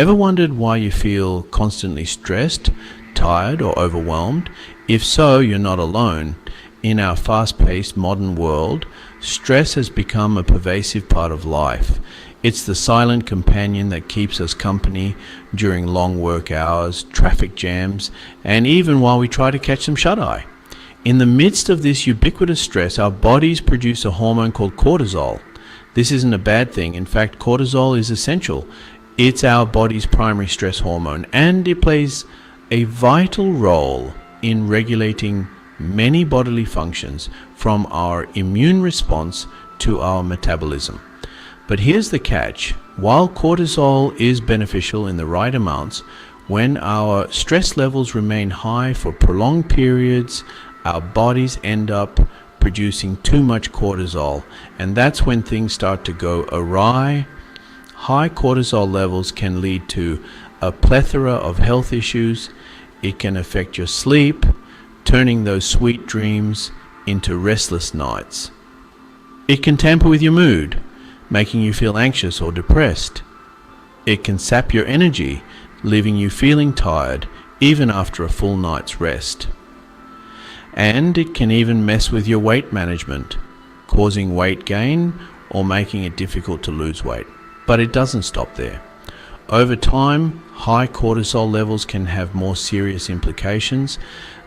Ever wondered why you feel constantly stressed, tired, or overwhelmed? If so, you're not alone. In our fast-paced modern world, stress has become a pervasive part of life. It's the silent companion that keeps us company during long work hours, traffic jams, and even while we try to catch some shut-eye. In the midst of this ubiquitous stress, our bodies produce a hormone called cortisol. This isn't a bad thing. In fact, cortisol is essential. It's our body's primary stress hormone, and it plays a vital role in regulating many bodily functions, from our immune response to our metabolism. But here's the catch. While cortisol is beneficial in the right amounts, when our stress levels remain high for prolonged periods, our bodies end up producing too much cortisol, and that's when things start to go awry. High cortisol levels can lead to a plethora of health issues. It can affect your sleep, turning those sweet dreams into restless nights. It can tamper with your mood, making you feel anxious or depressed. It can sap your energy, leaving you feeling tired even after a full night's rest. And it can even mess with your weight management, causing weight gain or making it difficult to lose weight. But it doesn't stop there. Over time, high cortisol levels can have more serious implications,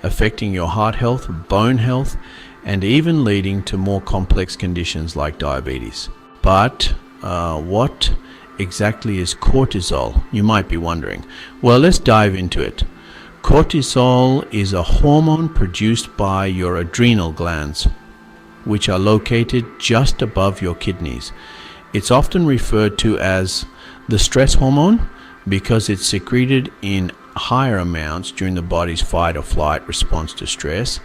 affecting your heart health, bone health, and even leading to more complex conditions like diabetes. But what exactly is cortisol? You might be wondering. Well, let's dive into it. Cortisol is a hormone produced by your adrenal glands, which are located just above your kidneys. It's often referred to as the stress hormone because it's secreted in higher amounts during the body's fight or flight response to stress.